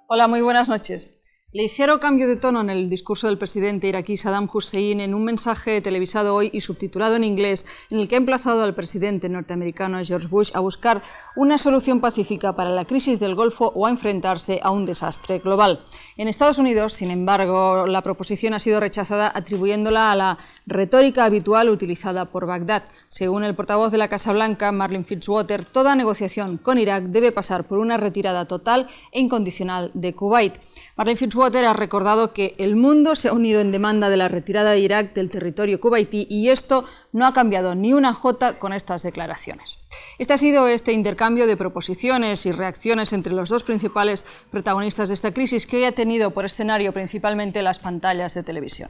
Hola, muy buenas noches. Ligero cambio de tono en el discurso del presidente iraquí Saddam Hussein en un mensaje televisado hoy y subtitulado en inglés, en el que ha emplazado al presidente norteamericano George Bush a buscar una solución pacífica para la crisis del Golfo o a enfrentarse a un desastre global. En Estados Unidos, sin embargo, la proposición ha sido rechazada atribuyéndola a la retórica habitual utilizada por Bagdad. Según el portavoz de la Casa Blanca, Marlin Fitzwater, toda negociación con Irak debe pasar por una retirada total e incondicional de Kuwait. Marlin Fitzwater ha recordado que el mundo se ha unido en demanda de la retirada de Irak del territorio kuwaití y esto no ha cambiado ni una jota con estas declaraciones. Este ha sido este intercambio de proposiciones y reacciones entre los dos principales protagonistas de esta crisis, que hoy ha tenido por escenario principalmente las pantallas de televisión.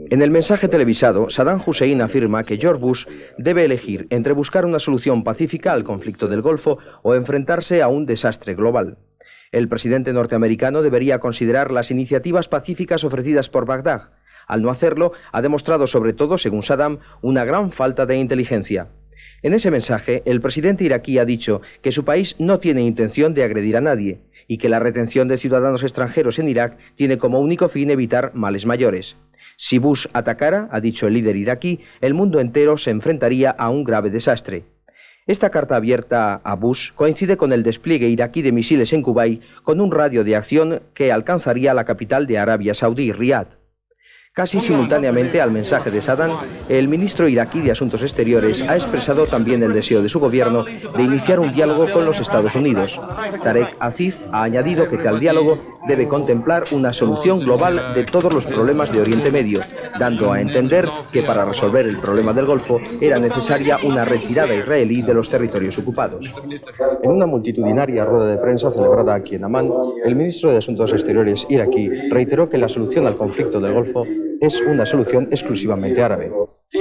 En el mensaje televisado, Saddam Hussein afirma que George Bush debe elegir entre buscar una solución pacífica al conflicto del Golfo o enfrentarse a un desastre global. El presidente norteamericano debería considerar las iniciativas pacíficas ofrecidas por Bagdad. Al no hacerlo, ha demostrado sobre todo, según Saddam, una gran falta de inteligencia. En ese mensaje, el presidente iraquí ha dicho que su país no tiene intención de agredir a nadie y que la retención de ciudadanos extranjeros en Irak tiene como único fin evitar males mayores. Si Bush atacara, ha dicho el líder iraquí, el mundo entero se enfrentaría a un grave desastre. Esta carta abierta a Bush coincide con el despliegue iraquí de misiles en Kuwait con un radio de acción que alcanzaría la capital de Arabia Saudí, Riad. Casi simultáneamente al mensaje de Saddam, el ministro iraquí de Asuntos Exteriores ha expresado también el deseo de su gobierno de iniciar un diálogo con los Estados Unidos. Tarek Aziz ha añadido que tal diálogo debe contemplar una solución global de todos los problemas de Oriente Medio, dando a entender que para resolver el problema del Golfo era necesaria una retirada israelí de los territorios ocupados. En una multitudinaria rueda de prensa celebrada aquí en Amán, el ministro de Asuntos Exteriores iraquí reiteró que la solución al conflicto del Golfo es una solución exclusivamente árabe.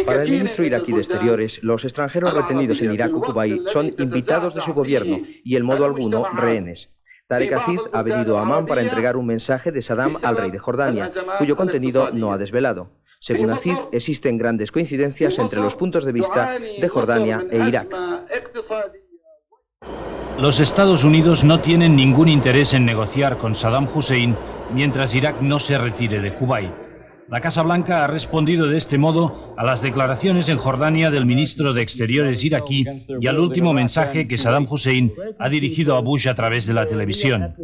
Para el ministro iraquí de Exteriores, los extranjeros retenidos en Irak o Kuwait son invitados de su gobierno y en modo alguno rehenes. Tarek Aziz ha venido a Amán para entregar un mensaje de Saddam al rey de Jordania, cuyo contenido no ha desvelado. Según Aziz, existen grandes coincidencias entre los puntos de vista de Jordania e Irak. Los Estados Unidos no tienen ningún interés en negociar con Saddam Hussein mientras Irak no se retire de Kuwait. La Casa Blanca ha respondido de este modo a las declaraciones en Jordania del ministro de Exteriores iraquí y al último mensaje que Saddam Hussein ha dirigido a Bush a través de la televisión.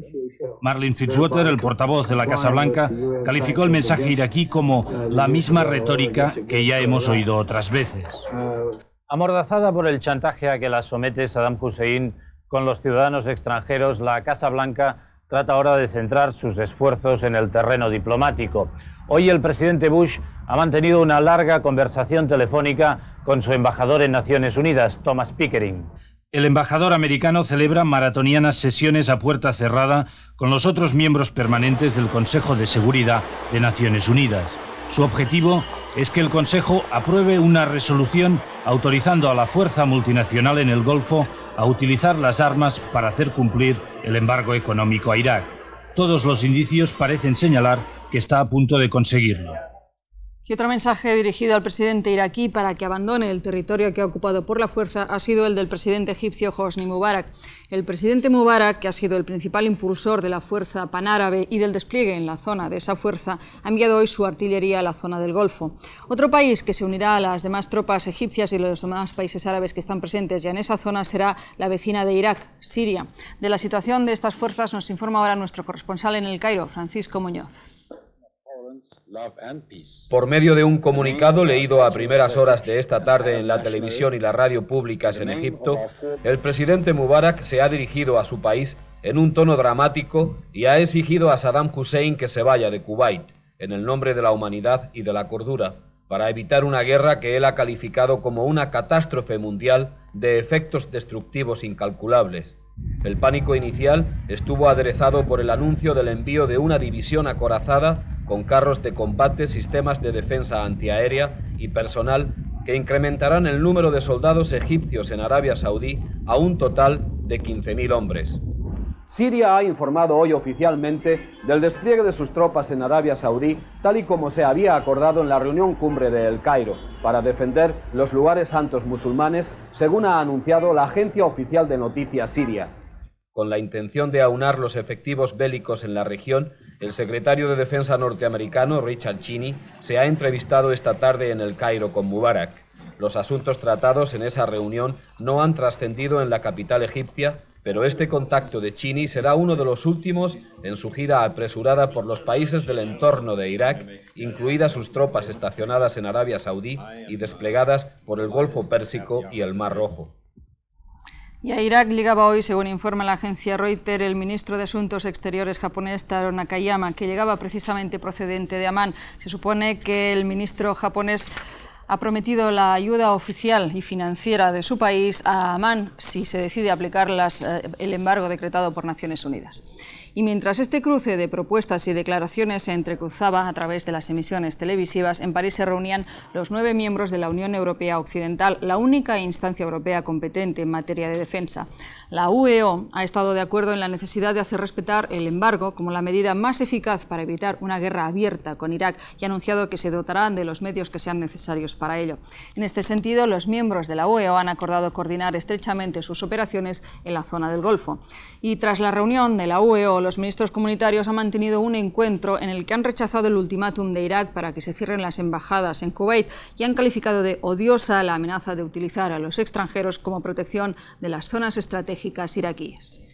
Marlin Fitzwater, el portavoz de la Casa Blanca, calificó el mensaje iraquí como la misma retórica que ya hemos oído otras veces. Amordazada por el chantaje a que la somete Saddam Hussein con los ciudadanos extranjeros, la Casa Blanca trata ahora de centrar sus esfuerzos en el terreno diplomático. Hoy el presidente Bush ha mantenido una larga conversación telefónica con su embajador en Naciones Unidas, Thomas Pickering. El embajador americano celebra maratonianas sesiones a puerta cerrada con los otros miembros permanentes del Consejo de Seguridad de Naciones Unidas. Su objetivo es que el Consejo apruebe una resolución autorizando a la fuerza multinacional en el Golfo a utilizar las armas para hacer cumplir el embargo económico a Irak. Todos los indicios parecen señalar que está a punto de conseguirlo. Y otro mensaje dirigido al presidente iraquí para que abandone el territorio que ha ocupado por la fuerza ha sido el del presidente egipcio Hosni Mubarak. El presidente Mubarak, que ha sido el principal impulsor de la fuerza panárabe y del despliegue en la zona de esa fuerza, ha enviado hoy su artillería a la zona del Golfo. Otro país que se unirá a las demás tropas egipcias y los demás países árabes que están presentes ya en esa zona será la vecina de Irak, Siria. De la situación de estas fuerzas nos informa ahora nuestro corresponsal en El Cairo, Francisco Muñoz. Por medio de un comunicado leído a primeras horas de esta tarde en la televisión y la radio públicas en Egipto, el presidente Mubarak se ha dirigido a su país en un tono dramático y ha exigido a Saddam Hussein que se vaya de Kuwait, en el nombre de la humanidad y de la cordura, para evitar una guerra que él ha calificado como una catástrofe mundial de efectos destructivos incalculables. El pánico inicial estuvo aderezado por el anuncio del envío de una división acorazada con carros de combate, sistemas de defensa antiaérea y personal que incrementarán el número de soldados egipcios en Arabia Saudí a un total de 15.000 hombres. Siria ha informado hoy oficialmente del despliegue de sus tropas en Arabia Saudí, tal y como se había acordado en la reunión cumbre de El Cairo, para defender los lugares santos musulmanes, según ha anunciado la agencia oficial de noticias siria. Con la intención de aunar los efectivos bélicos en la región, el secretario de Defensa norteamericano, Richard Cheney, se ha entrevistado esta tarde en El Cairo con Mubarak. Los asuntos tratados en esa reunión no han trascendido en la capital egipcia, pero este contacto de Cheney será uno de los últimos en su gira apresurada por los países del entorno de Irak, incluidas sus tropas estacionadas en Arabia Saudí y desplegadas por el Golfo Pérsico y el Mar Rojo. Y a Irak llegaba hoy, según informa la agencia Reuters, el ministro de Asuntos Exteriores japonés Taro Nakayama, que llegaba precisamente procedente de Amán. Se supone que el ministro japonés ha prometido la ayuda oficial y financiera de su país a Amán si se decide aplicar el embargo decretado por Naciones Unidas. Y mientras este cruce de propuestas y declaraciones se entrecruzaba a través de las emisiones televisivas, en París se reunían los 9 miembros de la Unión Europea Occidental, la única instancia europea competente en materia de defensa. La UEO ha estado de acuerdo en la necesidad de hacer respetar el embargo como la medida más eficaz para evitar una guerra abierta con Irak y ha anunciado que se dotarán de los medios que sean necesarios para ello. En este sentido, los miembros de la UEO han acordado coordinar estrechamente sus operaciones en la zona del Golfo. Y tras la reunión de la UEO, los ministros comunitarios han mantenido un encuentro en el que han rechazado el ultimátum de Irak para que se cierren las embajadas en Kuwait y han calificado de odiosa la amenaza de utilizar a los extranjeros como protección de las zonas estratégicas iraquíes.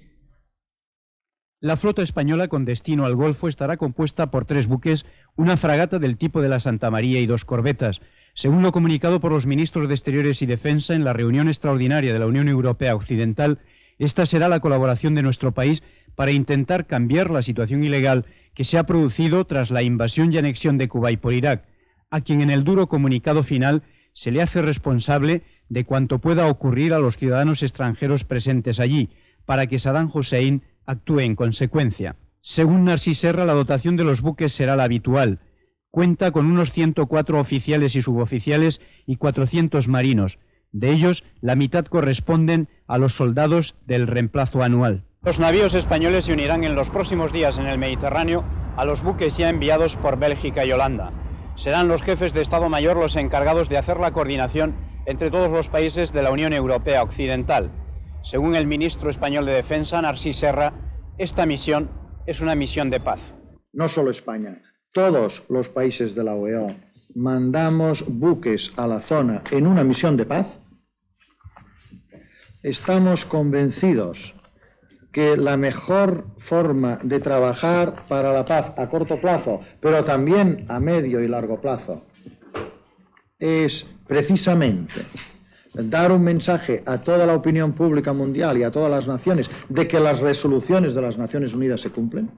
La flota española con destino al Golfo estará compuesta por 3 buques, una fragata del tipo de la Santa María y 2 corbetas, según lo comunicado por los ministros de Exteriores y Defensa en la reunión extraordinaria de la Unión Europea Occidental. Esta será la colaboración de nuestro país para intentar cambiar la situación ilegal que se ha producido tras la invasión y anexión de Kuwait por Irak, a quien en el duro comunicado final se le hace responsable de cuanto pueda ocurrir a los ciudadanos extranjeros presentes allí, para que Saddam Hussein actúe en consecuencia. Según Narcís Serra, la dotación de los buques será la habitual. Cuenta con unos 104 oficiales y suboficiales y 400 marinos. De ellos, la mitad corresponden a los soldados del reemplazo anual. Los navíos españoles se unirán en los próximos días en el Mediterráneo a los buques ya enviados por Bélgica y Holanda. Serán los jefes de Estado Mayor los encargados de hacer la coordinación entre todos los países de la Unión Europea Occidental. Según el ministro español de Defensa, Narcís Serra, esta misión es una misión de paz. No solo España, todos los países de la OEO mandamos buques a la zona en una misión de paz. Estamos convencidos que la mejor forma de trabajar para la paz a corto plazo, pero también a medio y largo plazo, es precisamente dar un mensaje a toda la opinión pública mundial y a todas las naciones de que las resoluciones de las Naciones Unidas se cumplen.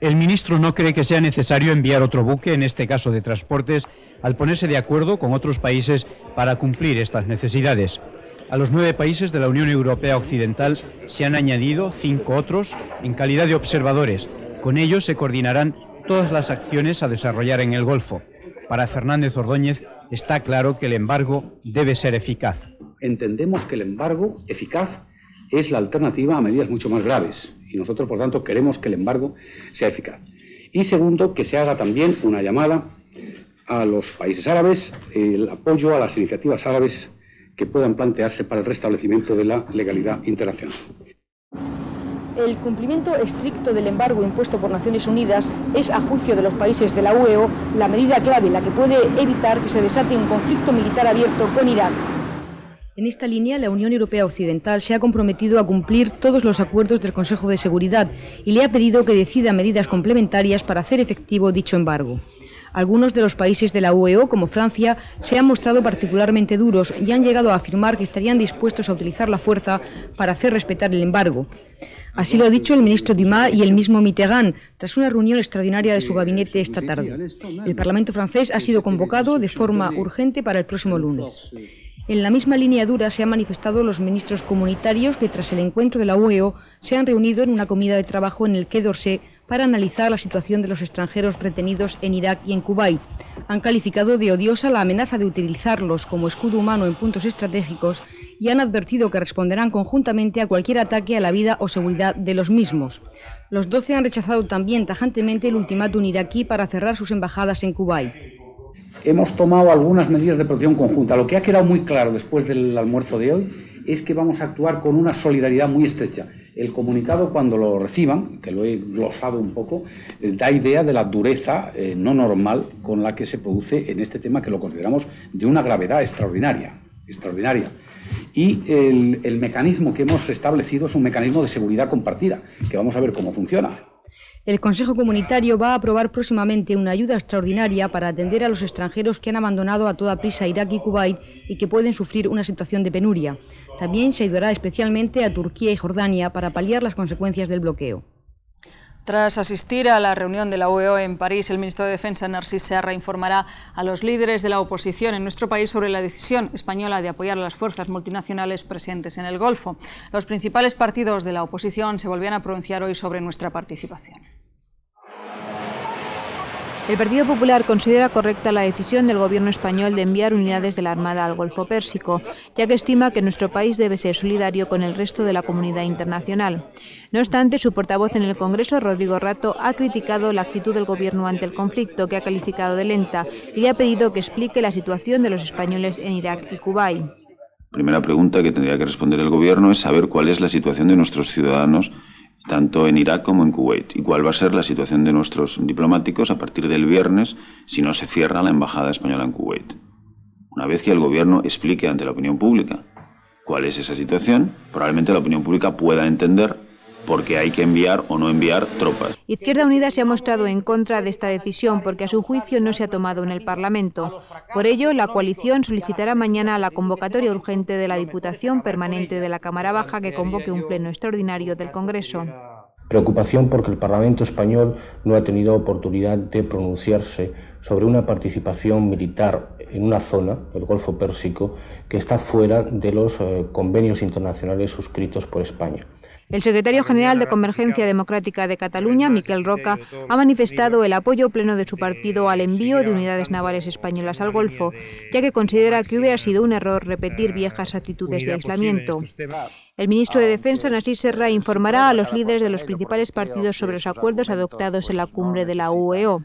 El ministro no cree que sea necesario enviar otro buque, en este caso de transportes, al ponerse de acuerdo con otros países para cumplir estas necesidades. A los 9 países de la Unión Europea Occidental se han añadido 5 otros en calidad de observadores. Con ellos se coordinarán todas las acciones a desarrollar en el Golfo. Para Fernández Ordóñez está claro que el embargo debe ser eficaz. Entendemos que el embargo eficaz es la alternativa a medidas mucho más graves y nosotros, por tanto, queremos que el embargo sea eficaz. Y segundo, que se haga también una llamada a los países árabes, el apoyo a las iniciativas árabes que puedan plantearse para el restablecimiento de la legalidad internacional. El cumplimiento estricto del embargo impuesto por Naciones Unidas es, a juicio de los países de la UEO, la medida clave, la que puede evitar que se desate un conflicto militar abierto con Irak. En esta línea, la Unión Europea Occidental se ha comprometido a cumplir todos los acuerdos del Consejo de Seguridad y le ha pedido que decida medidas complementarias para hacer efectivo dicho embargo. Algunos de los países de la UEO, como Francia, se han mostrado particularmente duros y han llegado a afirmar que estarían dispuestos a utilizar la fuerza para hacer respetar el embargo. Así lo ha dicho el ministro Dumas y el mismo Mitterrand, tras una reunión extraordinaria de su gabinete esta tarde. El Parlamento francés ha sido convocado de forma urgente para el próximo lunes. En la misma línea dura se han manifestado los ministros comunitarios que, tras el encuentro de la UEO, se han reunido en una comida de trabajo en el Quai d'Orsay para analizar la situación de los extranjeros retenidos en Irak y en Kuwait. Han calificado de odiosa la amenaza de utilizarlos como escudo humano en puntos estratégicos y han advertido que responderán conjuntamente a cualquier ataque a la vida o seguridad de los mismos. Los 12 han rechazado también tajantemente el ultimátum iraquí para cerrar sus embajadas en Kuwait. Hemos tomado algunas medidas de protección conjunta. Lo que ha quedado muy claro después del almuerzo de hoy es que vamos a actuar con una solidaridad muy estrecha. El comunicado, cuando lo reciban, que lo he glosado un poco, da idea de la dureza no normal con la que se produce en este tema, que lo consideramos de una gravedad extraordinaria. Y el mecanismo que hemos establecido es un mecanismo de seguridad compartida, que vamos a ver cómo funciona. El Consejo Comunitario va a aprobar próximamente una ayuda extraordinaria para atender a los extranjeros que han abandonado a toda prisa Irak y Kuwait y que pueden sufrir una situación de penuria. También se ayudará especialmente a Turquía y Jordania para paliar las consecuencias del bloqueo. Tras asistir a la reunión de la UEO en París, el ministro de Defensa, Narcís Serra, informará a los líderes de la oposición en nuestro país sobre la decisión española de apoyar a las fuerzas multinacionales presentes en el Golfo. Los principales partidos de la oposición se volvían a pronunciar hoy sobre nuestra participación. El Partido Popular considera correcta la decisión del Gobierno español de enviar unidades de la Armada al Golfo Pérsico, ya que estima que nuestro país debe ser solidario con el resto de la comunidad internacional. No obstante, su portavoz en el Congreso, Rodrigo Rato, ha criticado la actitud del Gobierno ante el conflicto, que ha calificado de lenta, y le ha pedido que explique la situación de los españoles en Irak y Kuwait. Primera pregunta que tendría que responder el Gobierno es saber cuál es la situación de nuestros ciudadanos tanto en Irak como en Kuwait, y cuál va a ser la situación de nuestros diplomáticos a partir del viernes si no se cierra la embajada española en Kuwait. Una vez que el Gobierno explique ante la opinión pública cuál es esa situación, probablemente la opinión pública pueda entender por qué hay que enviar o no enviar tropas. Izquierda Unida se ha mostrado en contra de esta decisión porque a su juicio no se ha tomado en el Parlamento. Por ello, la coalición solicitará mañana la convocatoria urgente de la Diputación Permanente de la Cámara Baja que convoque un pleno extraordinario del Congreso. Preocupación porque el Parlamento español no ha tenido oportunidad de pronunciarse sobre una participación militar en una zona, el Golfo Pérsico, que está fuera de los convenios internacionales suscritos por España. El secretario general de Convergencia Democrática de Cataluña, Miquel Roca, ha manifestado el apoyo pleno de su partido al envío de unidades navales españolas al Golfo, ya que considera que hubiera sido un error repetir viejas actitudes de aislamiento. El ministro de Defensa, Narcís Serra, informará a los líderes de los principales partidos sobre los acuerdos adoptados en la cumbre de la UEO.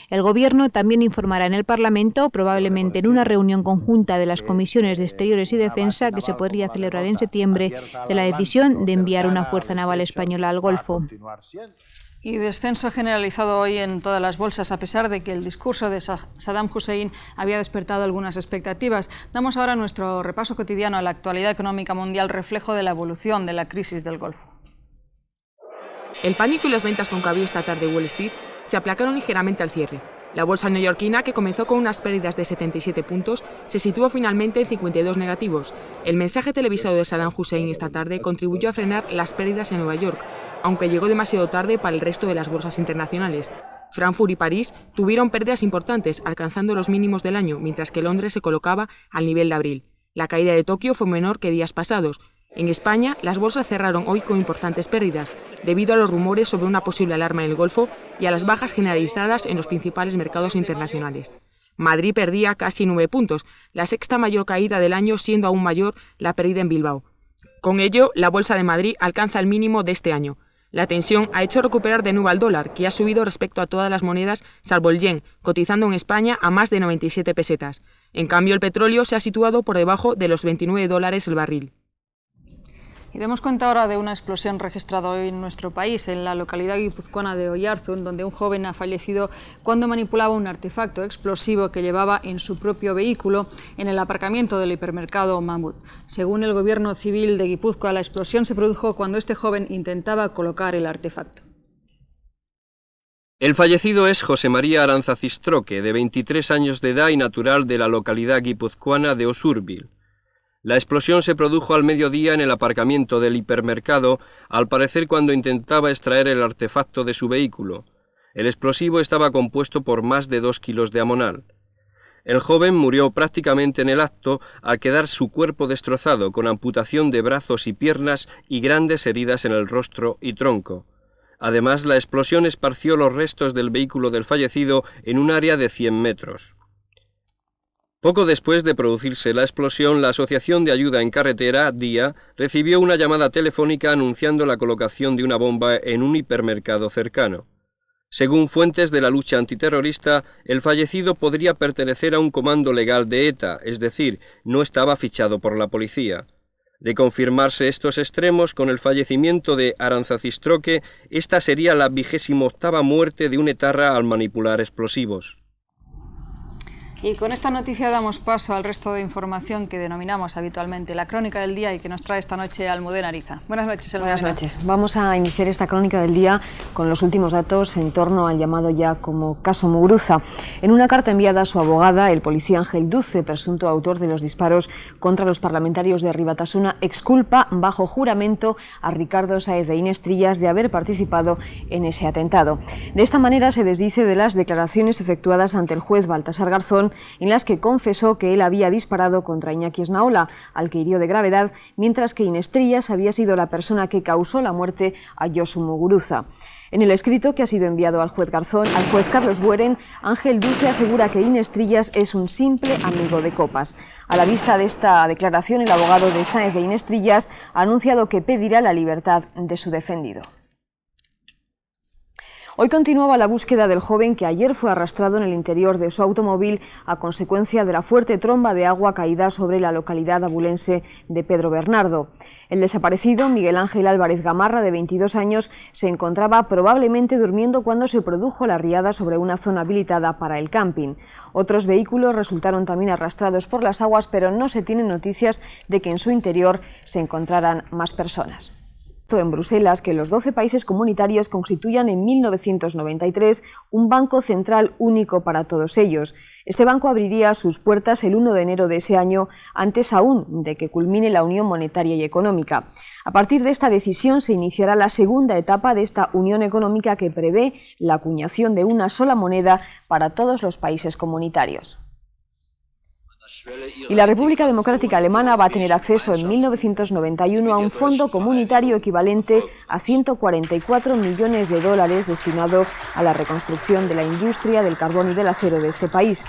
El Gobierno también informará en el Parlamento, probablemente en una reunión conjunta de las comisiones de Exteriores y Defensa que se podría celebrar en septiembre, de la decisión de enviar una fuerza naval española al Golfo. Y descenso generalizado hoy en todas las bolsas, a pesar de que el discurso de Saddam Hussein había despertado algunas expectativas. Damos ahora nuestro repaso cotidiano a la actualidad económica mundial, reflejo de la evolución de la crisis del Golfo. El pánico y las ventas con que abrió esta tarde Wall Street se aplacaron ligeramente al cierre. La bolsa neoyorquina, que comenzó con unas pérdidas de 77 puntos, se situó finalmente en 52 negativos. El mensaje televisado de Saddam Hussein esta tarde contribuyó a frenar las pérdidas en Nueva York, aunque llegó demasiado tarde para el resto de las bolsas internacionales. Frankfurt y París tuvieron pérdidas importantes, alcanzando los mínimos del año, mientras que Londres se colocaba al nivel de abril. La caída de Tokio fue menor que días pasados. En España, las bolsas cerraron hoy con importantes pérdidas, debido a los rumores sobre una posible alarma en el Golfo y a las bajas generalizadas en los principales mercados internacionales. Madrid perdía casi 9 puntos, la sexta mayor caída del año, siendo aún mayor la pérdida en Bilbao. Con ello, la Bolsa de Madrid alcanza el mínimo de este año. La tensión ha hecho recuperar de nuevo al dólar, que ha subido respecto a todas las monedas, salvo el yen, cotizando en España a más de 97 pesetas. En cambio, el petróleo se ha situado por debajo de los $29 el barril. Y demos cuenta ahora de una explosión registrada hoy en nuestro país, en la localidad guipuzcoana de Oiarzun, donde un joven ha fallecido cuando manipulaba un artefacto explosivo que llevaba en su propio vehículo en el aparcamiento del hipermercado Mamut. Según el Gobierno Civil de Guipúzcoa, la explosión se produjo cuando este joven intentaba colocar el artefacto. El fallecido es José María Aranzachistroque, de 23 años de edad y natural de la localidad guipuzcoana de Osurbil. La explosión se produjo al mediodía en el aparcamiento del hipermercado, al parecer cuando intentaba extraer el artefacto de su vehículo. El explosivo estaba compuesto por más de 2 kilos de amonal. El joven murió prácticamente en el acto al quedar su cuerpo destrozado, con amputación de brazos y piernas y grandes heridas en el rostro y tronco. Además, la explosión esparció los restos del vehículo del fallecido en un área de 100 metros. Poco después de producirse la explosión, la Asociación de Ayuda en Carretera, DIA, recibió una llamada telefónica anunciando la colocación de una bomba en un hipermercado cercano. Según fuentes de la lucha antiterrorista, el fallecido podría pertenecer a un comando legal de ETA, es decir, no estaba fichado por la policía. De confirmarse estos extremos, con el fallecimiento de Aranzacistroque, esta sería la 28ª muerte de un etarra al manipular explosivos. Y con esta noticia damos paso al resto de información que denominamos habitualmente la crónica del día y que nos trae esta noche Almudena Ariza. Buenas noches, Almudena. Buenas noches. Vamos a iniciar esta crónica del día con los últimos datos en torno al llamado ya como caso Muguruza. En una carta enviada a su abogada, el policía Ángel Duce, presunto autor de los disparos contra los parlamentarios de Ribatasuna, exculpa bajo juramento a Ricardo Sáez de Inestrillas de haber participado en ese atentado. De esta manera se desdice de las declaraciones efectuadas ante el juez Baltasar Garzón, en las que confesó que él había disparado contra Iñaki Esnaola, al que hirió de gravedad, mientras que Inestrillas había sido la persona que causó la muerte a Josu Muguruza. En el escrito que ha sido enviado al juez Garzón, al juez Carlos Bueren, Ángel Duce asegura que Inestrillas es un simple amigo de copas. A la vista de esta declaración, el abogado de Sáez de Inestrillas ha anunciado que pedirá la libertad de su defendido. Hoy continuaba la búsqueda del joven que ayer fue arrastrado en el interior de su automóvil a consecuencia de la fuerte tromba de agua caída sobre la localidad abulense de Pedro Bernardo. El desaparecido, Miguel Ángel Álvarez Gamarra, de 22 años, se encontraba probablemente durmiendo cuando se produjo la riada sobre una zona habilitada para el camping. Otros vehículos resultaron también arrastrados por las aguas, pero no se tienen noticias de que en su interior se encontraran más personas. En Bruselas que los 12 países comunitarios constituyan en 1993 un banco central único para todos ellos. Este banco abriría sus puertas el 1 de enero de ese año, antes aún de que culmine la Unión Monetaria y Económica. A partir de esta decisión se iniciará la segunda etapa de esta Unión Económica que prevé la acuñación de una sola moneda para todos los países comunitarios. Y la República Democrática Alemana va a tener acceso en 1991 a un fondo comunitario equivalente a 144 millones de dólares destinado a la reconstrucción de la industria del carbón y del acero de este país.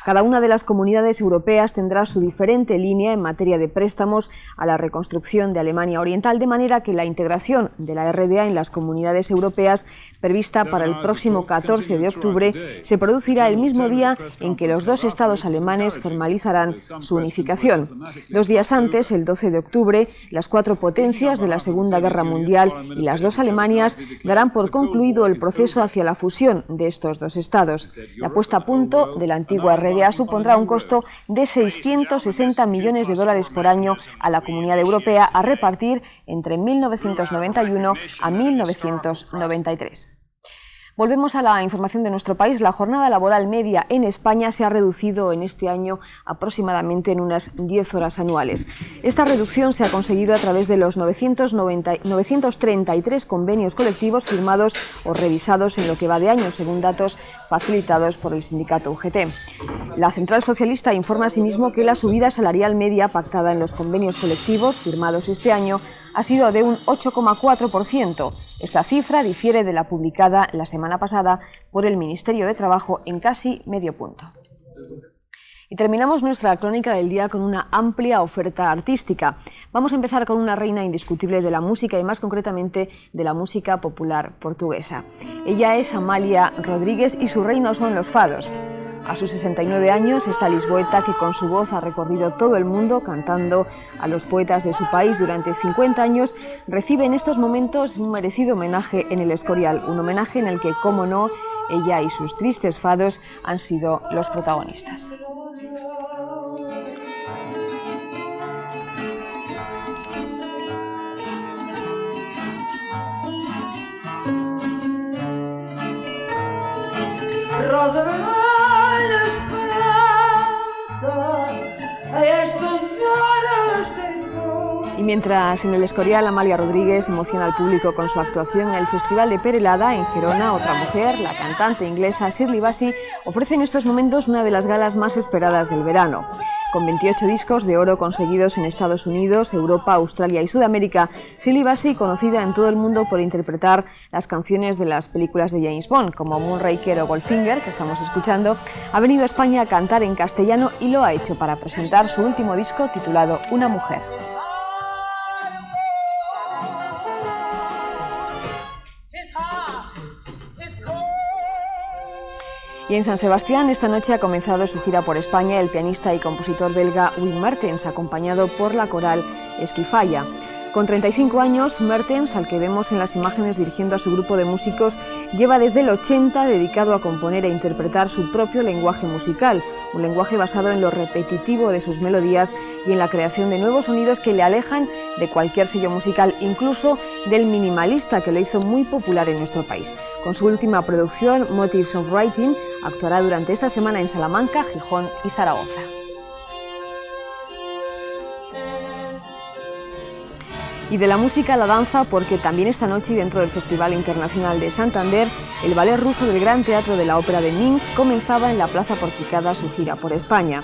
Cada una de las comunidades europeas tendrá su diferente línea en materia de préstamos a la reconstrucción de Alemania Oriental, de manera que la integración de la RDA en las comunidades europeas, prevista para el próximo 14 de octubre, se producirá el mismo día en que los dos estados alemanes formalizarán su unificación. 2 días antes, el 12 de octubre, las 4 potencias de la Segunda Guerra Mundial y las 2 Alemanias darán por concluido el proceso hacia la fusión de estos dos estados. La puesta a punto de la antigua RDA supondrá un costo de 660 millones de dólares por año a la Comunidad Europea a repartir entre 1991 a 1993. Volvemos a la información de nuestro país. La jornada laboral media en España se ha reducido en este año aproximadamente en unas 10 horas anuales. Esta reducción se ha conseguido a través de los 933 convenios colectivos firmados o revisados en lo que va de año, según datos facilitados por el sindicato UGT. La Central Socialista informa asimismo que la subida salarial media pactada en los convenios colectivos firmados este año ha sido de un 8,4%. Esta cifra difiere de la publicada la semana pasada por el Ministerio de Trabajo en casi medio punto. Y terminamos nuestra crónica del día con una amplia oferta artística. Vamos a empezar con una reina indiscutible de la música y más concretamente de la música popular portuguesa. Ella es Amália Rodríguez y su reino son los fados. A sus 69 años, esta lisboeta, que con su voz ha recorrido todo el mundo cantando a los poetas de su país durante 50 años, recibe en estos momentos un merecido homenaje en el Escorial, un homenaje en el que, cómo no, ella y sus tristes fados han sido los protagonistas. Y mientras en el Escorial Amália Rodríguez emociona al público con su actuación en el Festival de Perelada en Gerona, otra mujer, la cantante inglesa Shirley Bassey, ofrece en estos momentos una de las galas más esperadas del verano. Con 28 discos de oro conseguidos en Estados Unidos, Europa, Australia y Sudamérica, Shirley Bassey, conocida en todo el mundo por interpretar las canciones de las películas de James Bond, como Moonraker o Goldfinger, que estamos escuchando, ha venido a España a cantar en castellano y lo ha hecho para presentar su último disco titulado Una mujer. Y Y en San Sebastián esta noche ha comenzado su gira por España el pianista y compositor belga Wim Martens, acompañado por la coral Esquifaya. Con 35 años, Mertens, al que vemos en las imágenes dirigiendo a su grupo de músicos, lleva desde el 80 dedicado a componer e interpretar su propio lenguaje musical, un lenguaje basado en lo repetitivo de sus melodías y en la creación de nuevos sonidos que le alejan de cualquier sello musical, incluso del minimalista, que lo hizo muy popular en nuestro país. Con su última producción, Motives of Writing, actuará durante esta semana en Salamanca, Gijón y Zaragoza. Y de la música a la danza, porque también esta noche, dentro del Festival Internacional de Santander, el ballet ruso del Gran Teatro de la Ópera de Minsk comenzaba en la Plaza Porticada su gira por España.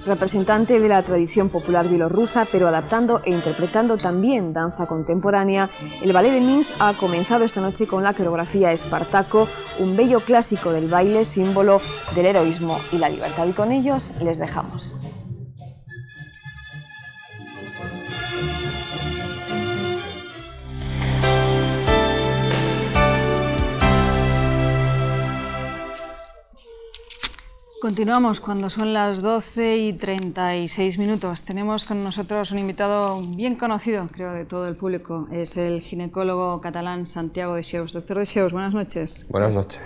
Representante de la tradición popular bielorrusa, pero adaptando e interpretando también danza contemporánea, el ballet de Minsk ha comenzado esta noche con la coreografía Espartaco, un bello clásico del baile, símbolo del heroísmo y la libertad. Y con ellos les dejamos. Continuamos cuando son las 12:36. Tenemos con nosotros un invitado bien conocido, creo, de todo el público. Es el ginecólogo catalán Santiago Dexeus. Doctor Dexeus, buenas noches. Buenas noches.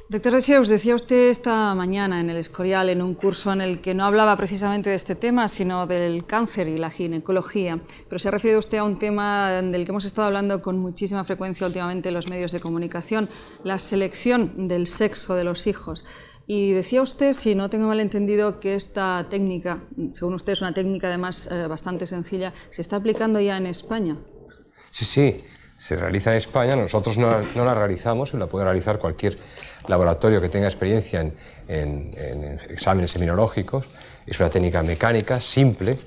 Doctor Dexeus, decía usted esta mañana en el Escorial, en un curso en el que no hablaba precisamente de este tema, sino del cáncer y la ginecología, pero se ha referido usted a un tema del que hemos estado hablando con muchísima frecuencia últimamente en los medios de comunicación, la selección del sexo de los hijos. Y decía usted, si no tengo mal entendido, que esta técnica, según usted es una técnica además bastante sencilla, se está aplicando ya en España. Sí, se realiza en España, nosotros no la realizamos, la puede realizar cualquier laboratorio que tenga experiencia en exámenes seminológicos. Es una técnica mecánica, simple,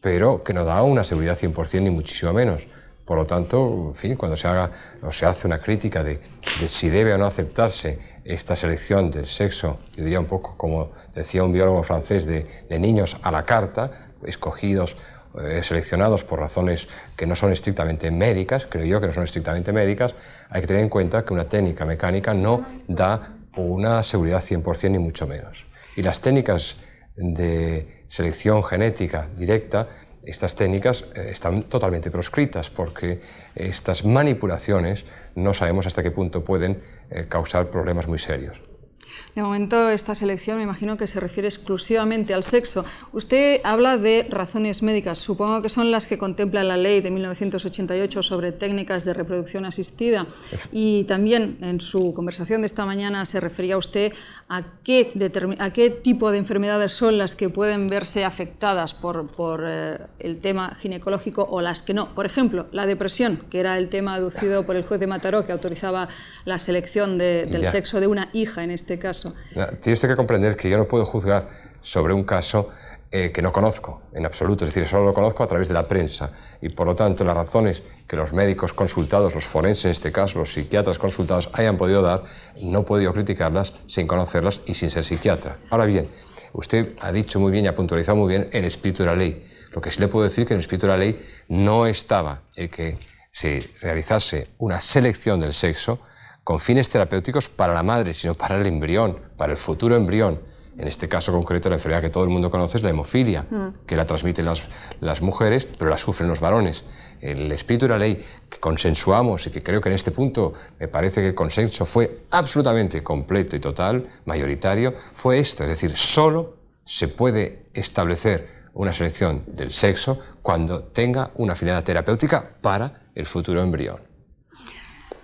pero que no da una seguridad 100% ni muchísimo menos. Por lo tanto, en fin, cuando se haga o se hace una crítica de si debe o no aceptarse esta selección del sexo, yo diría un poco como decía un biólogo francés, de niños a la carta, escogidos, seleccionados por razones que no son estrictamente médicas, creo yo que no son estrictamente médicas, hay que tener en cuenta que una técnica mecánica no da una seguridad 100% ni mucho menos. Y las técnicas de selección genética directa, estas técnicas están totalmente proscritas porque estas manipulaciones no sabemos hasta qué punto pueden causar problemas muy serios. De momento, esta selección me imagino que se refiere exclusivamente al sexo. Usted habla de razones médicas, supongo que son las que contempla la ley de 1988 sobre técnicas de reproducción asistida, y también en su conversación de esta mañana se refería usted a qué tipo de enfermedades son las que pueden verse afectadas por el tema ginecológico o las que no. Por ejemplo, la depresión, que era el tema aducido por el juez de Mataró, que autorizaba la selección del sexo de una hija en este caso. Tiene usted que comprender que yo no puedo juzgar sobre un caso que no conozco en absoluto, es decir, solo lo conozco a través de la prensa y por lo tanto las razones que los médicos consultados, los forenses en este caso, los psiquiatras consultados hayan podido dar, no puedo yo criticarlas sin conocerlas y sin ser psiquiatra. Ahora bien, usted ha dicho muy bien y ha puntualizado muy bien el espíritu de la ley. Lo que sí le puedo decir que en el espíritu de la ley no estaba el que se realizase una selección del sexo con fines terapéuticos para la madre, sino para el embrión, para el futuro embrión. En este caso concreto, la enfermedad que todo el mundo conoce es la hemofilia, que la transmiten las mujeres, pero la sufren los varones. El espíritu de la ley que consensuamos y que creo que en este punto me parece que el consenso fue absolutamente completo y total, mayoritario, fue esto. Es decir, solo se puede establecer una selección del sexo cuando tenga una finalidad terapéutica para el futuro embrión.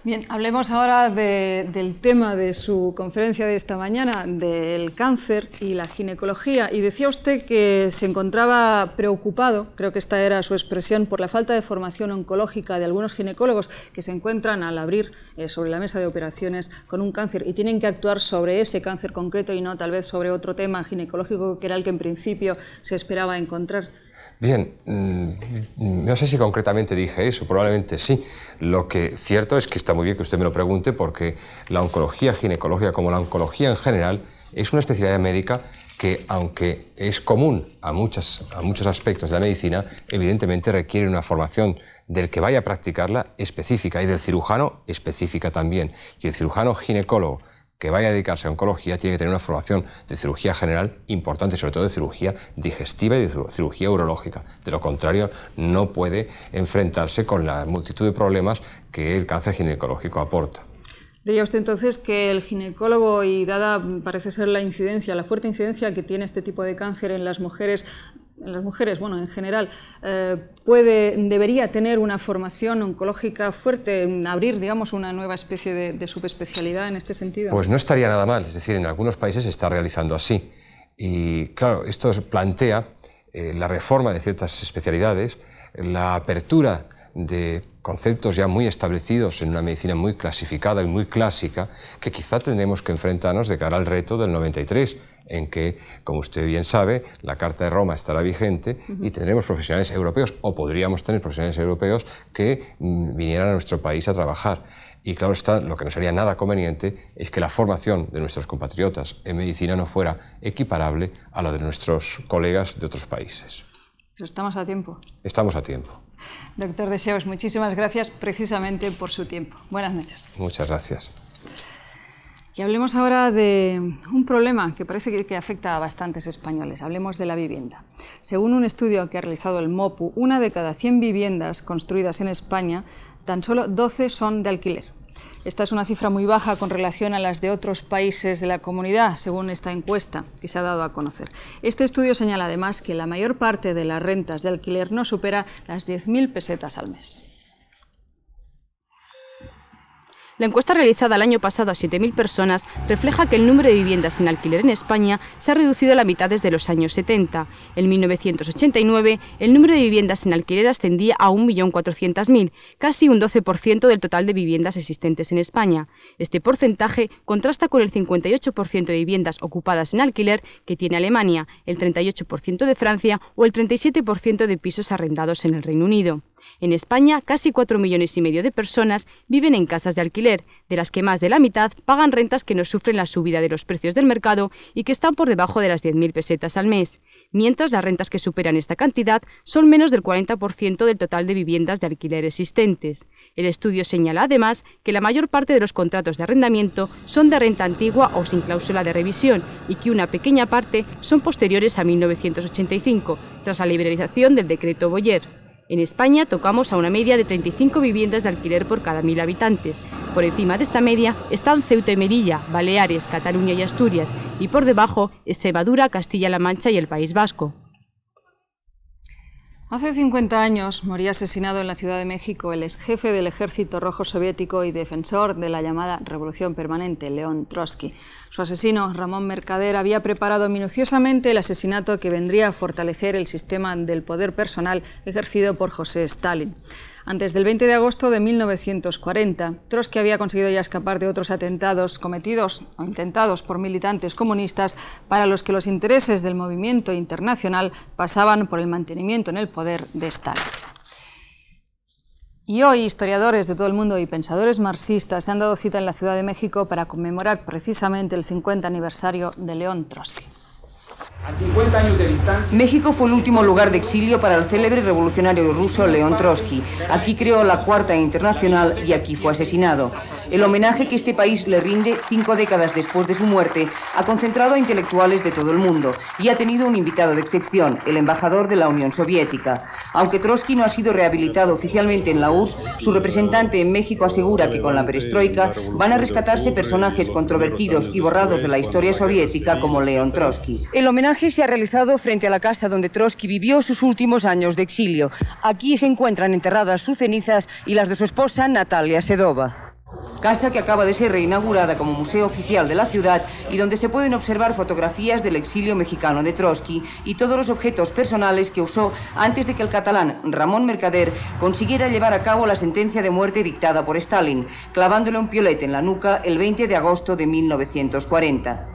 Bien, hablemos ahora del tema de su conferencia de esta mañana, del cáncer y la ginecología. Y decía usted que se encontraba preocupado, creo que esta era su expresión, por la falta de formación oncológica de algunos ginecólogos que se encuentran al abrir sobre la mesa de operaciones con un cáncer y tienen que actuar sobre ese cáncer concreto y no tal vez sobre otro tema ginecológico que era el que en principio se esperaba encontrar. Bien, no sé si concretamente dije eso, probablemente sí. Lo que cierto es que está muy bien que usted me lo pregunte porque la oncología ginecológica, como la oncología en general, es una especialidad médica que, aunque es común a muchos aspectos de la medicina, evidentemente requiere una formación del que vaya a practicarla específica y del cirujano específica también. Y el cirujano ginecólogo que vaya a dedicarse a oncología tiene que tener una formación de cirugía general importante, sobre todo de cirugía digestiva y de cirugía urológica. De lo contrario, no puede enfrentarse con la multitud de problemas que el cáncer ginecológico aporta. Diría usted entonces que el ginecólogo, y dada parece ser la incidencia, la fuerte incidencia que tiene este tipo de cáncer en las mujeres, bueno, en general, debería tener una formación oncológica fuerte, abrir, digamos, una nueva especie de subespecialidad en este sentido? Pues no estaría nada mal, es decir, en algunos países se está realizando así. Y claro, esto plantea la reforma de ciertas especialidades, la apertura de conceptos ya muy establecidos en una medicina muy clasificada y muy clásica, que quizá tendremos que enfrentarnos de cara al reto del 93, en que, como usted bien sabe, la Carta de Roma estará vigente y tendremos profesionales europeos, o podríamos tener profesionales europeos que vinieran a nuestro país a trabajar. Y claro está, lo que no sería nada conveniente es que la formación de nuestros compatriotas en medicina no fuera equiparable a la de nuestros colegas de otros países. Pues estamos a tiempo. Estamos a tiempo. Doctor Deseos, muchísimas gracias precisamente por su tiempo. Buenas noches. Muchas gracias. Y hablemos ahora de un problema que parece que afecta a bastantes españoles. Hablemos de la vivienda. Según un estudio que ha realizado el MOPU, 1 de cada 100 viviendas construidas en España, tan solo 12 son de alquiler. Esta es una cifra muy baja con relación a las de otros países de la comunidad, según esta encuesta que se ha dado a conocer. Este estudio señala además que la mayor parte de las rentas de alquiler no supera las 10.000 pesetas al mes. La encuesta realizada el año pasado a 7.000 personas refleja que el número de viviendas en alquiler en España se ha reducido a la mitad desde los años 70. En 1989, el número de viviendas en alquiler ascendía a 1.400.000, casi un 12% del total de viviendas existentes en España. Este porcentaje contrasta con el 58% de viviendas ocupadas en alquiler que tiene Alemania, el 38% de Francia o el 37% de pisos arrendados en el Reino Unido. En España, casi 4,5 millones de personas viven en casas de alquiler, de las que más de la mitad pagan rentas que no sufren la subida de los precios del mercado y que están por debajo de las 10.000 pesetas al mes, mientras las rentas que superan esta cantidad son menos del 40% del total de viviendas de alquiler existentes. El estudio señala además que la mayor parte de los contratos de arrendamiento son de renta antigua o sin cláusula de revisión y que una pequeña parte son posteriores a 1985, tras la liberalización del decreto Boyer. En España tocamos a una media de 35 viviendas de alquiler por cada 1.000 habitantes. Por encima de esta media están Ceuta y Melilla, Baleares, Cataluña y Asturias, y por debajo Extremadura, Castilla-La Mancha y el País Vasco. Hace 50 años moría asesinado en la Ciudad de México el exjefe del Ejército Rojo Soviético y defensor de la llamada Revolución Permanente, León Trotsky. Su asesino, Ramón Mercader, había preparado minuciosamente el asesinato que vendría a fortalecer el sistema del poder personal ejercido por José Stalin. Antes del 20 de agosto de 1940, Trotsky había conseguido ya escapar de otros atentados cometidos o intentados por militantes comunistas para los que los intereses del movimiento internacional pasaban por el mantenimiento en el poder de Stalin. Y hoy historiadores de todo el mundo y pensadores marxistas se han dado cita en la Ciudad de México para conmemorar precisamente el 50 aniversario de León Trotsky. A 50 años de distancia. México fue el último lugar de exilio para el célebre revolucionario ruso León Trotsky. Aquí creó la Cuarta Internacional y aquí fue asesinado. El homenaje que este país le rinde 5 décadas después de su muerte ha concentrado a intelectuales de todo el mundo y ha tenido un invitado de excepción, el embajador de la Unión Soviética. Aunque Trotsky no ha sido rehabilitado oficialmente en la URSS, su representante en México asegura que con la perestroika van a rescatarse personajes controvertidos y borrados de la historia soviética como León Trotsky. El homenaje se ha realizado frente a la casa donde Trotsky vivió sus últimos años de exilio. Aquí se encuentran enterradas sus cenizas y las de su esposa Natalia Sedova. Casa que acaba de ser reinaugurada como museo oficial de la ciudad y donde se pueden observar fotografías del exilio mexicano de Trotsky y todos los objetos personales que usó antes de que el catalán Ramón Mercader consiguiera llevar a cabo la sentencia de muerte dictada por Stalin, clavándole un piolete en la nuca el 20 de agosto de 1940.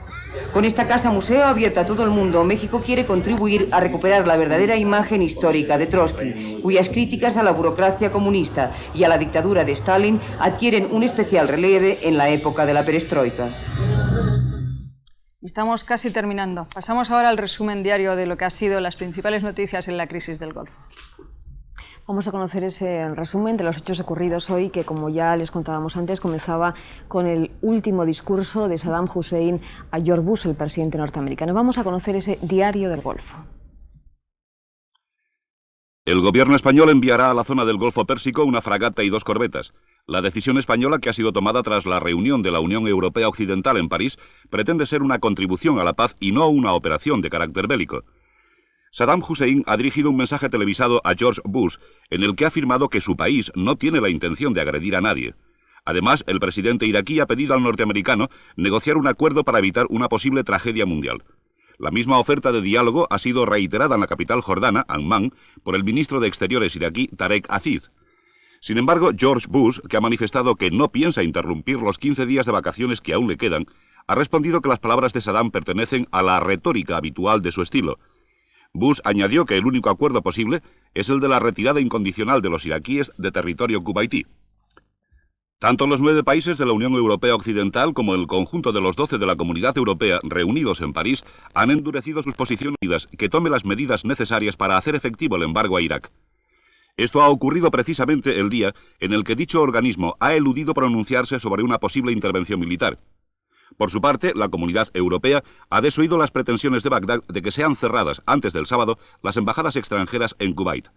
Con esta casa museo abierta a todo el mundo, México quiere contribuir a recuperar la verdadera imagen histórica de Trotsky, cuyas críticas a la burocracia comunista y a la dictadura de Stalin adquieren un especial relieve en la época de la perestroika. Estamos casi terminando. Pasamos ahora al resumen diario de lo que han sido las principales noticias en la crisis del Golfo. Vamos a conocer ese resumen de los hechos ocurridos hoy, que como ya les contábamos antes, comenzaba con el último discurso de Saddam Hussein a George Bush, el presidente norteamericano. Vamos a conocer ese diario del Golfo. El gobierno español enviará a la zona del Golfo Pérsico una fragata y 2 corbetas. La decisión española, que ha sido tomada tras la reunión de la Unión Europea Occidental en París, pretende ser una contribución a la paz y no una operación de carácter bélico. Saddam Hussein ha dirigido un mensaje televisado a George Bush en el que ha afirmado que su país no tiene la intención de agredir a nadie. Además, el presidente iraquí ha pedido al norteamericano negociar un acuerdo para evitar una posible tragedia mundial. La misma oferta de diálogo ha sido reiterada en la capital jordana, Amman, por el ministro de Exteriores iraquí, Tarek Aziz. Sin embargo, George Bush, que ha manifestado que no piensa interrumpir los 15 días de vacaciones que aún le quedan, ha respondido que las palabras de Saddam pertenecen a la retórica habitual de su estilo. Bush añadió que el único acuerdo posible es el de la retirada incondicional de los iraquíes de territorio kuwaití. Tanto los 9 países de la Unión Europea Occidental como el conjunto de los 12 de la Comunidad Europea reunidos en París han endurecido sus posiciones que tome las medidas necesarias para hacer efectivo el embargo a Irak. Esto ha ocurrido precisamente el día en el que dicho organismo ha eludido pronunciarse sobre una posible intervención militar. Por su parte, la Comunidad Europea ha desoído las pretensiones de Bagdad de que sean cerradas antes del sábado las embajadas extranjeras en Kuwait.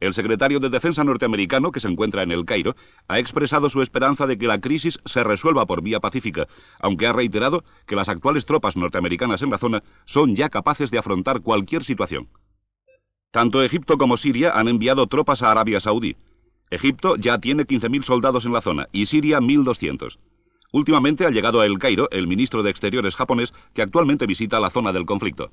El secretario de Defensa norteamericano, que se encuentra en El Cairo, ha expresado su esperanza de que la crisis se resuelva por vía pacífica, aunque ha reiterado que las actuales tropas norteamericanas en la zona son ya capaces de afrontar cualquier situación. Tanto Egipto como Siria han enviado tropas a Arabia Saudí. Egipto ya tiene 15.000 soldados en la zona y Siria 1.200. Últimamente ha llegado a El Cairo el ministro de Exteriores japonés, que actualmente visita la zona del conflicto.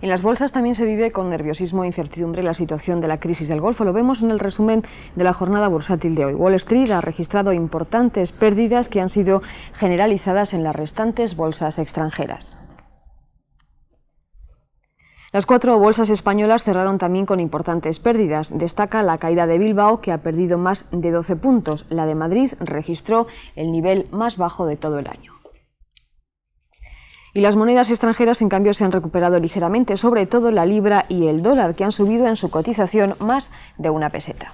En las bolsas también se vive con nerviosismo e incertidumbre la situación de la crisis del Golfo. Lo vemos en el resumen de la jornada bursátil de hoy. Wall Street ha registrado importantes pérdidas que han sido generalizadas en las restantes bolsas extranjeras. Las 4 bolsas españolas cerraron también con importantes pérdidas. Destaca la caída de Bilbao, que ha perdido más de 12 puntos. La de Madrid registró el nivel más bajo de todo el año. Y las monedas extranjeras, en cambio, se han recuperado ligeramente, sobre todo la libra y el dólar, que han subido en su cotización más de 1 peseta.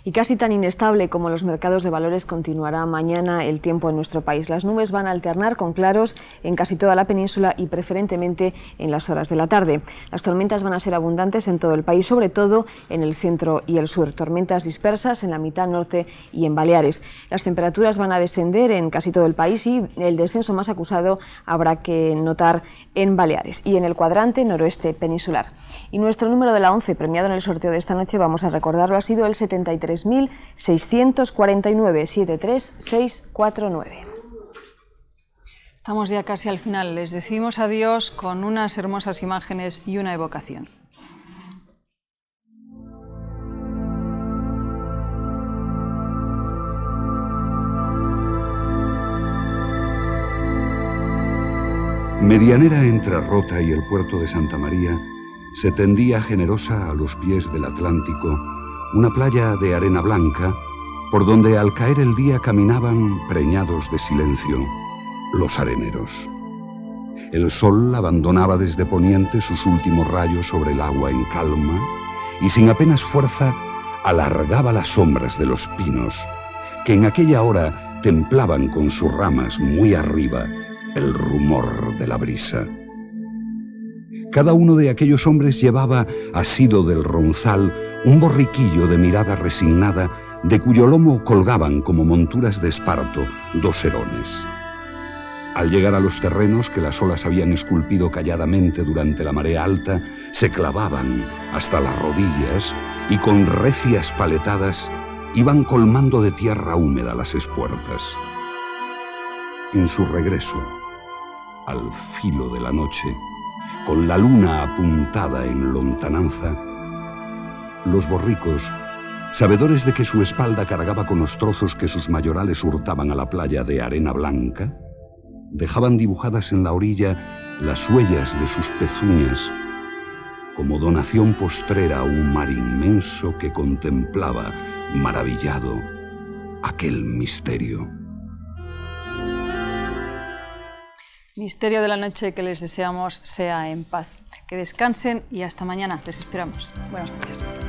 Y casi tan inestable como los mercados de valores continuará mañana el tiempo en nuestro país. Las nubes van a alternar con claros en casi toda la península y preferentemente en las horas de la tarde. Las tormentas van a ser abundantes en todo el país, sobre todo en el centro y el sur. Tormentas dispersas en la mitad norte y en Baleares. Las temperaturas van a descender en casi todo el país y el descenso más acusado habrá que notar en Baleares y en el cuadrante noroeste peninsular. Y nuestro número de la 11, premiado en el sorteo de esta noche, vamos a recordarlo, ha sido el 73.649, 73649. Estamos ya casi al final. Les decimos adiós con unas hermosas imágenes y una evocación. Medianera entre Rota y el puerto de Santa María, se tendía generosa a los pies del Atlántico una playa de arena blanca por donde al caer el día caminaban, preñados de silencio, los areneros. El sol abandonaba desde poniente sus últimos rayos sobre el agua en calma y sin apenas fuerza alargaba las sombras de los pinos, que en aquella hora templaban con sus ramas muy arriba el rumor de la brisa. Cada uno de aquellos hombres llevaba, asido del ronzal, un borriquillo de mirada resignada, de cuyo lomo colgaban como monturas de esparto 2 herones. Al llegar a los terrenos que las olas habían esculpido calladamente durante la marea alta, se clavaban hasta las rodillas y con recias paletadas iban colmando de tierra húmeda las espuertas. En su regreso, al filo de la noche, con la luna apuntada en lontananza, los borricos, sabedores de que su espalda cargaba con los trozos que sus mayorales hurtaban a la playa de arena blanca, dejaban dibujadas en la orilla las huellas de sus pezuñas, como donación postrera a un mar inmenso que contemplaba, maravillado, aquel misterio. misterio de la noche que les deseamos sea en paz. Que descansen y hasta mañana. Les esperamos. Buenas noches.